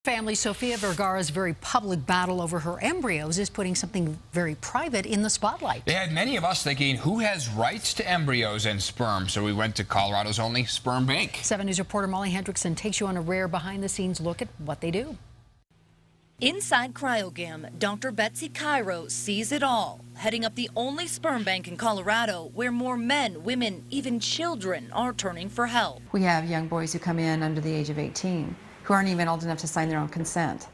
Family Sofia Vergara's very public battle over her embryos is putting something very private in the spotlight. They had many of us thinking, who has rights to embryos and sperm? So we went to Colorado's only sperm bank. 7 News reporter Molly Hendrickson takes you on a rare behind-the-scenes look at what they do. Inside Cryogam, Dr. Betsy Cairo sees it all, heading up the only sperm bank in Colorado where more men, women, even children are turning for help. We have young boys who come in under the age of 18 who aren't even old enough to sign their own consent,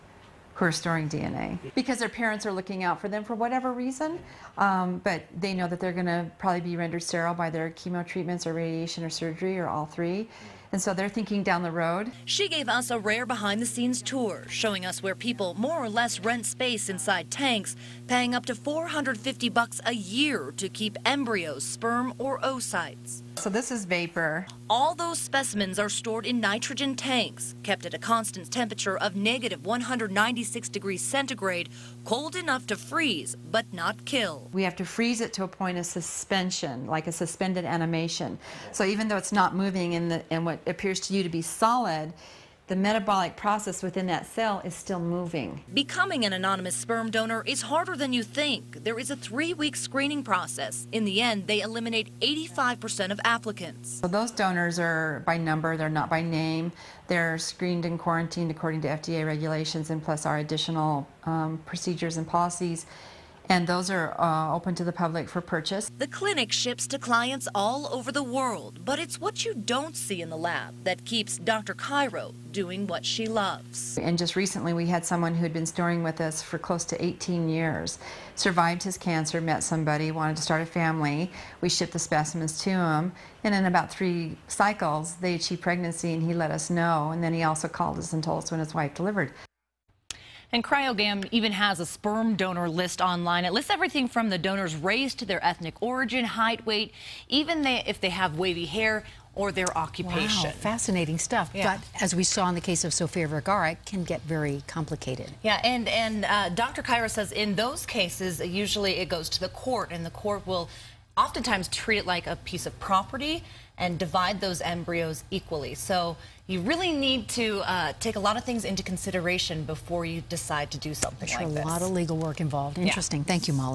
who are storing DNA because their parents are looking out for them for whatever reason, but they know that they're going to probably be rendered sterile by their chemo treatments or radiation or surgery or all three. And so they're thinking down the road. She gave us a rare behind-the-scenes tour, showing us where people more or less rent space inside tanks, paying up to $450 a year to keep embryos, sperm, or oocytes. So this is vapor. All those specimens are stored in nitrogen tanks, kept at a constant temperature of negative 196 degrees centigrade, cold enough to freeze, but not kill. We have to freeze it to a point of suspension, like a suspended animation. So even though it's not moving in what appears to you to be solid, the metabolic process within that cell is still moving. Becoming an anonymous sperm donor is harder than you think. There is a 3-week screening process. In the end, they eliminate 85% of applicants. So those donors are by number, they're not by name. They're screened and quarantined according to FDA regulations and plus our additional procedures and policies. And those are open to the public for purchase. The clinic ships to clients all over the world, but it's what you don't see in the lab that keeps Dr. Cairo doing what she loves. And just recently we had someone who had been storing with us for close to 18 years, survived his cancer, met somebody, wanted to start a family. We shipped the specimens to him, and in about 3 cycles they achieved pregnancy, and he let us know, and then he also called us and told us when his wife delivered. And Cryogam even has a sperm donor list online. It lists everything from the donor's race to their ethnic origin, height, weight, even if they have wavy hair or their occupation. Wow, fascinating stuff. Yeah. But as we saw in the case of Sofia Vergara, it can get very complicated. Yeah, and Dr. Cairo says in those cases, usually it goes to the court, and the court will oftentimes treat it like a piece of property and divide those embryos equally. So you really need to take a lot of things into consideration before you decide to do something like this. A lot of legal work involved. Interesting. Yeah. Thank you, Molly.